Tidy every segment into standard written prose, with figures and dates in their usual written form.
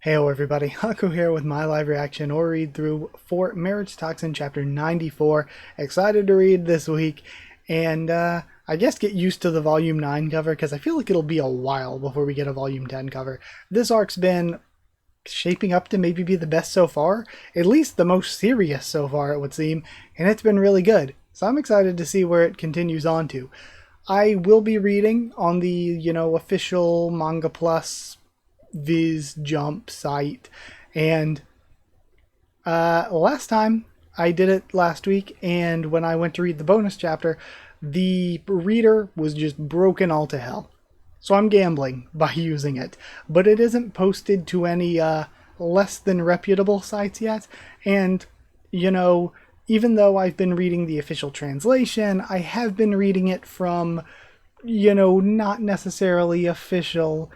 Heyo everybody, Haku here with my live reaction or read through for MARRIAGETOXIN chapter 94. Excited to read this week and I guess get used to the volume 9 cover because I feel like it'll be a while before we get a volume 10 cover. This arc's been shaping up to maybe be the best so far, at least the most serious so far it would seem, and it's been really good. So I'm excited to see where it continues on to. I will be reading on the, official Manga Plus Viz Jump site, and last time I did it last week, and when I went to read the bonus chapter, the reader was just broken all to hell. So I'm gambling by using it, but it isn't posted to any less than reputable sites yet, and even though I've been reading the official translation, I have been reading it from not necessarily official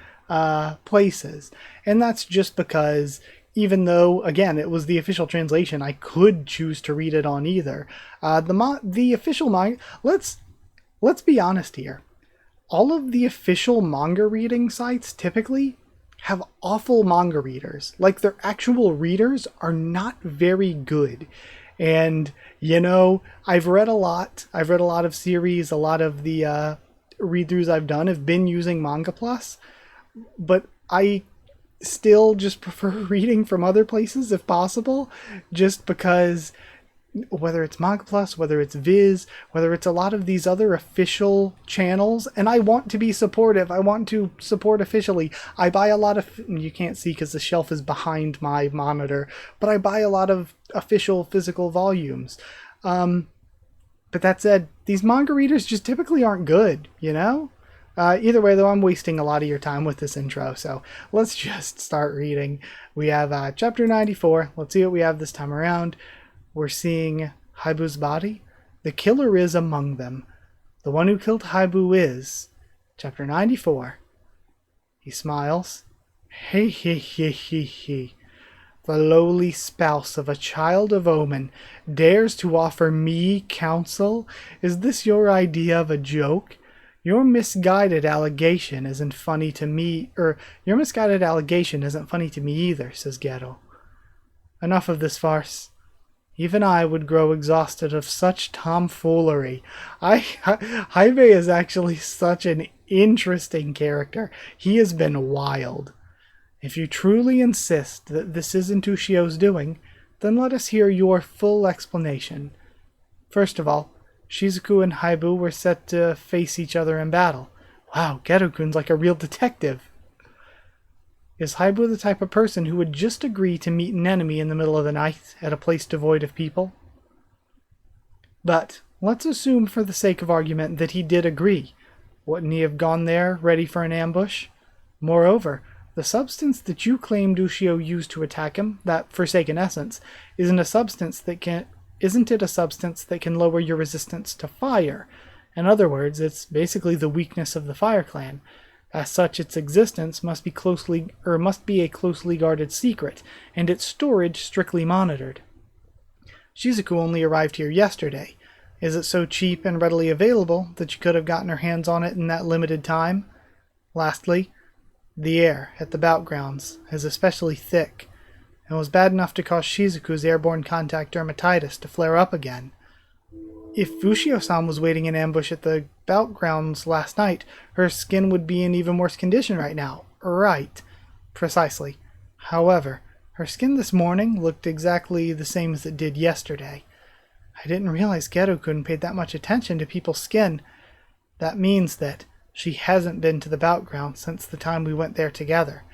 places. And that's just because even though, again, it was the official translation, I could choose to read it on either. The official manga, let's be honest here. All of the official manga reading sites typically have awful manga readers. Like, their actual readers are not very good. And, I've read a lot. I've read a lot of series. A lot of the read-throughs I've done have been using Manga Plus. But I still just prefer reading from other places if possible, just because whether it's Manga Plus, whether it's Viz, whether it's a lot of these other official channels, and I want to be supportive, I want to support officially. I buy a lot of, you can't see because the shelf is behind my monitor, but I buy a lot of official physical volumes. But that said, these manga readers just typically aren't good, Either way, though, I'm wasting a lot of your time with this intro, so let's just start reading. We have chapter 94. Let's see what we have this time around. We're seeing Haibu's body. The killer is among them. The one who killed Haibu is. Chapter 94. He smiles. He he he he he. The lowly spouse of a child of Omen dares to offer me counsel? Is this your idea of a joke? Your misguided allegation isn't funny to me, your misguided allegation isn't funny to me either, says Gero. Enough of this farce. Even I would grow exhausted of such tomfoolery. Hybe is actually such an interesting character. He has been wild. If you truly insist that this isn't Ushio's doing, then let us hear your full explanation. First of all, Shizuku and Haibu were set to face each other in battle. Wow, Gero-kun's like a real detective. Is Haibu the type of person who would just agree to meet an enemy in the middle of the night at a place devoid of people? But let's assume for the sake of argument that he did agree. Wouldn't he have gone there ready for an ambush? Moreover, the substance that you claimed Ushio used to attack him, that forsaken essence, isn't it a substance that can lower your resistance to fire? In other words, it's basically the weakness of the Fire Clan. As such, its existence must be a closely guarded secret, and its storage strictly monitored. Shizuku only arrived here yesterday. Is it so cheap and readily available that you could have gotten her hands on it in that limited time? Lastly, the air at the bout grounds is especially thick, and was bad enough to cause Shizuku's airborne contact dermatitis to flare up again. If Ushio-san was waiting in ambush at the bout grounds last night, her skin would be in even worse condition right now. Right. Precisely. However, her skin this morning looked exactly the same as it did yesterday. I didn't realize Gero-kun paid that much attention to people's skin. That means that she hasn't been to the bout ground since the time we went there together.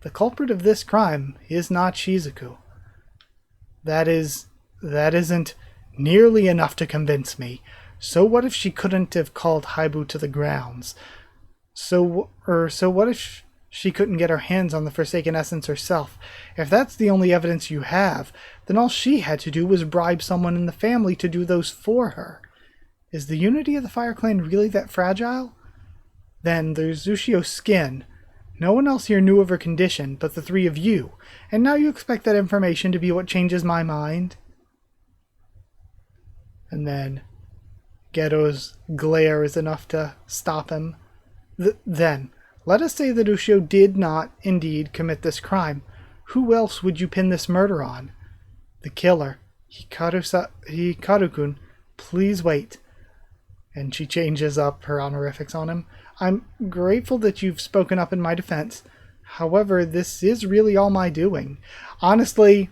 The culprit of this crime is not Shizuku. That isn't nearly enough to convince me. So what if she couldn't have called Haibu to the grounds? So what if she couldn't get her hands on the Forsaken Essence herself? If that's the only evidence you have, then all she had to do was bribe someone in the family to do those for her. Is the unity of the Fire Clan really that fragile? Then there's Ushio's skin. No one else here knew of her condition but the three of you, and now you expect that information to be what changes my mind? And then Gero's glare is enough to stop him. Then, let us say that Ushio did not indeed commit this crime. Who else would you pin this murder on? The killer. Hikaru-kun, please wait. And she changes up her honorifics on him. I'm grateful that you've spoken up in my defense. However, this is really all my doing. Honestly,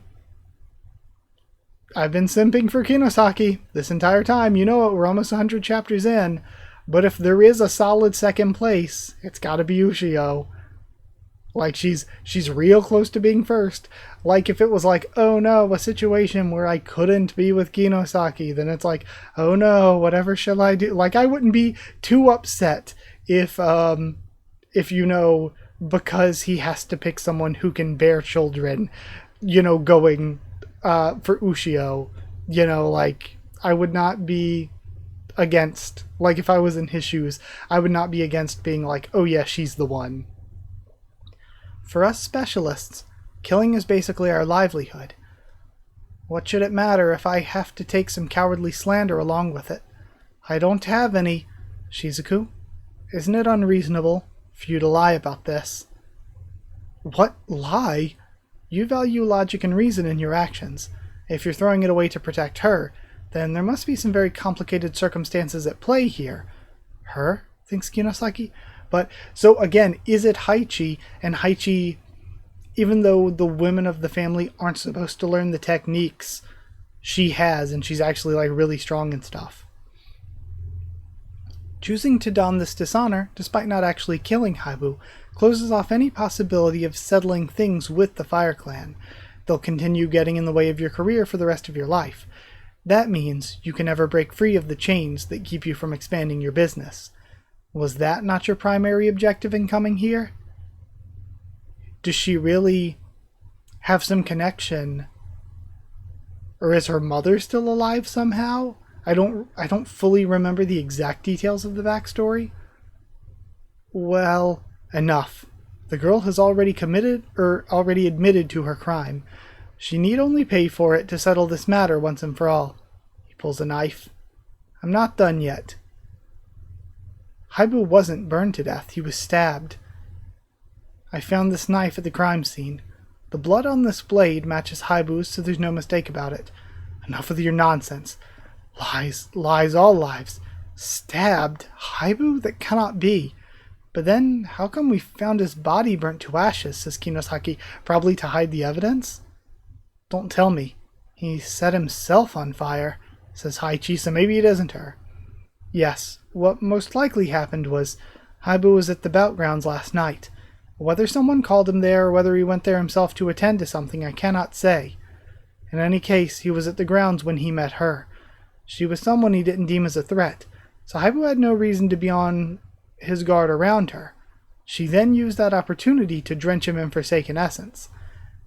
I've been simping for Kinosaki this entire time. You know it, we're almost 100 chapters in. But if there is a solid second place, it's gotta be Ushio. Like, she's real close to being first. Like, if it was like, oh no, a situation where I couldn't be with Kinosaki, then it's like, oh no, whatever shall I do? Like, I wouldn't be too upset if you know, because he has to pick someone who can bear children, you know, going for Ushio. You know, like, I would not be against, like, if I was in his shoes, I would not be against being like, oh yeah, she's the one. For us specialists, killing is basically our livelihood. What should it matter if I have to take some cowardly slander along with it? I don't have any. Shizuku, isn't it unreasonable for you to lie about this? What lie? You value logic and reason in your actions. If you're throwing it away to protect her, then there must be some very complicated circumstances at play here. Her? Thinks Kinosaki. But, so again, is it Haichi? And Haichi, even though the women of the family aren't supposed to learn the techniques, she has, and she's actually like really strong and stuff. Choosing to don this dishonor, despite not actually killing Habu, closes off any possibility of settling things with the Fire Clan. They'll continue getting in the way of your career for the rest of your life. That means you can never break free of the chains that keep you from expanding your business. Was that not your primary objective in coming here? Does she really have some connection? Or is her mother still alive somehow? I don't fully remember the exact details of the backstory. Well, enough. The girl has already admitted to her crime. She need only pay for it to settle this matter once and for all. He pulls a knife. I'm not done yet. Habu wasn't burned to death, he was stabbed. I found this knife at the crime scene. The blood on this blade matches Habu's, so there's no mistake about it. Enough with your nonsense. Lies, lies, all lies. Stabbed? Habu? That cannot be. But then, how come we found his body burnt to ashes, says Kinosaki, probably to hide the evidence? Don't tell me. He set himself on fire, says Haichi, so maybe it isn't her. Yes, what most likely happened was Habu was at the bout grounds last night. Whether someone called him there or whether he went there himself to attend to something, I cannot say. In any case, he was at the grounds when he met her. She was someone he didn't deem as a threat, so Habu had no reason to be on his guard around her. She then used that opportunity to drench him in forsaken essence.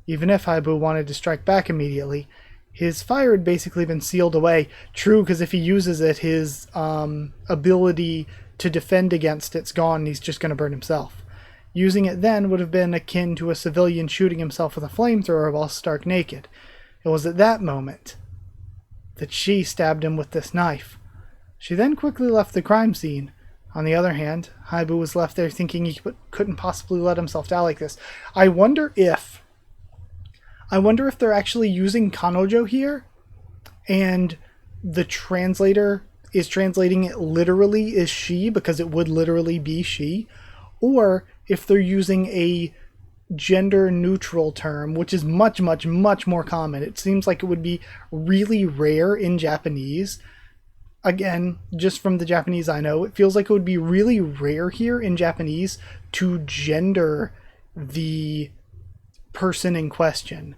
Even if Habu wanted to strike back immediately, his fire had basically been sealed away. True, because if he uses it, his ability to defend against it's gone and he's just going to burn himself. Using it then would have been akin to a civilian shooting himself with a flamethrower while stark naked. It was at that moment that she stabbed him with this knife. She then quickly left the crime scene. On the other hand, Habu was left there thinking he couldn't possibly let himself die like this. I wonder if they're actually using Kanojo here, and the translator is translating it literally as she, because it would literally be she, or if they're using a gender-neutral term, which is much, much, much more common. It seems like it would be really rare in Japanese. Again, just from the Japanese I know, it feels like it would be really rare here in Japanese to gender the person in question.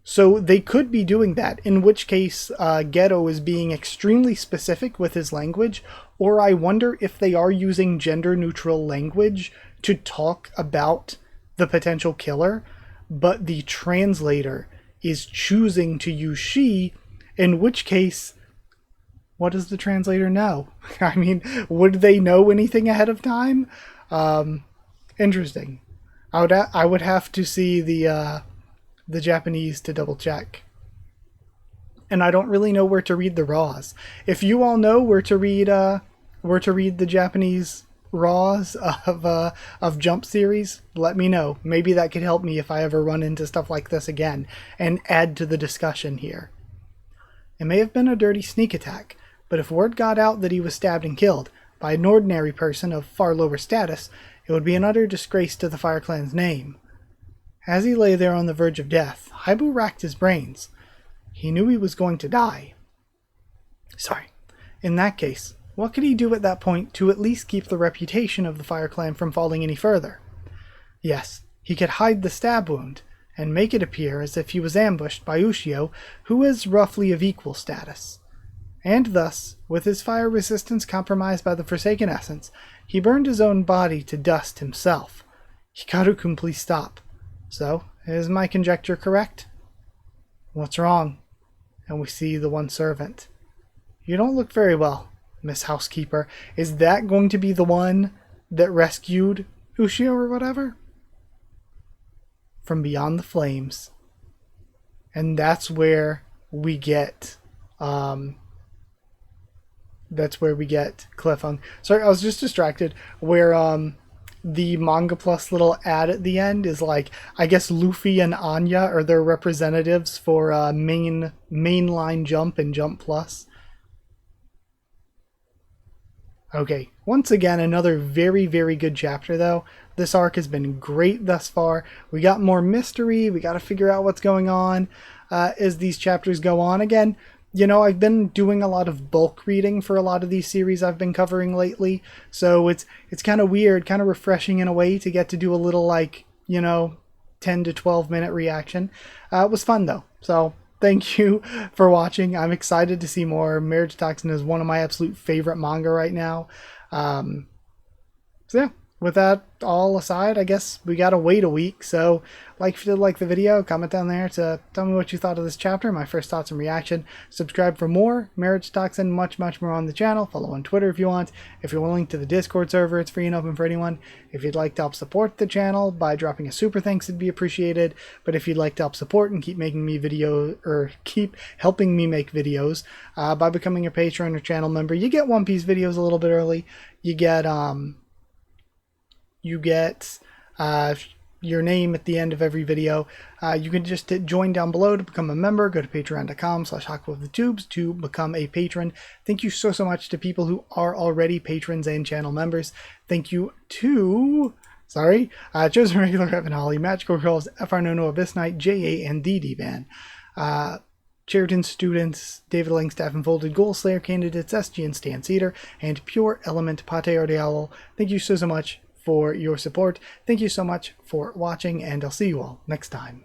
So they could be doing that, in which case Geto is being extremely specific with his language, or I wonder if they are using gender-neutral language to talk about the potential killer, but the translator is choosing to use she, in which case, what does the translator know? I mean, would they know anything ahead of time? Interesting. I would have to see the Japanese to double check. And I don't really know where to read the raws. If you all know where to read the Japanese raws of Jump series, let me know. Maybe that could help me if I ever run into stuff like this again and add to the discussion here. It may have been a dirty sneak attack, but if word got out that he was stabbed and killed by an ordinary person of far lower status, it would be an utter disgrace to the Fire Clan's name. As he lay there on the verge of death, Haku racked his brains. He knew he was going to die. In that case, what could he do at that point to at least keep the reputation of the Fire Clan from falling any further? Yes, he could hide the stab wound, and make it appear as if he was ambushed by Ushio, who is roughly of equal status. And thus, with his fire resistance compromised by the Forsaken Essence, he burned his own body to dust himself. Hikaru can please stop. So, is my conjecture correct? What's wrong? And we see the one servant. You don't look very well, Miss Housekeeper. Is that going to be the one that rescued Ushio or whatever? From beyond the flames. And that's where we get Cliffhanger. Sorry, I was just distracted. Where the Manga Plus little ad at the end is like, I guess Luffy and Anya are their representatives for mainline Jump and Jump Plus. Okay, once again, another very, very good chapter, though. This arc has been great thus far. We got more mystery. We got to figure out what's going on as these chapters go on. Again, you know, I've been doing a lot of bulk reading for a lot of these series I've been covering lately. So it's kind of weird, kind of refreshing in a way to get to do a little, like, you know, 10 to 12 minute reaction. It was fun, though. So thank you for watching. I'm excited to see more. MARRIAGETOXIN is one of my absolute favorite manga right now. So yeah, with that all aside, I guess we gotta wait a week. So if you did like the video, comment down there to tell me what you thought of this chapter, my first thoughts and reaction. Subscribe for more MARRIAGETOXIN, much more on the channel. Follow on Twitter if you want. If you're willing to the Discord server, it's free and open for anyone. If you'd like to help support the channel by dropping a super thanks, it'd be appreciated. But if you'd like to help support and keep making me video, or keep helping me make videos by becoming a patron or channel member, you get One Piece videos a little bit early. You get your name at the end of every video. You can just hit join down below to become a member. Go to patreon.com/HakuOfTheTubes to become a patron. Thank you so much to people who are already patrons and channel members. Thank you to Chosen Regular, Evan Holly, Magical Girls, FR Nono, Abyss Knight, JA, and the D-Ban. Cheriton students, David Langstaff, and Folded Goal Slayer candidates, SG and Stan Cedar, and Pure Element Pate Ardealo. Thank you so much for your support. Thank you so much for watching, and I'll see you all next time.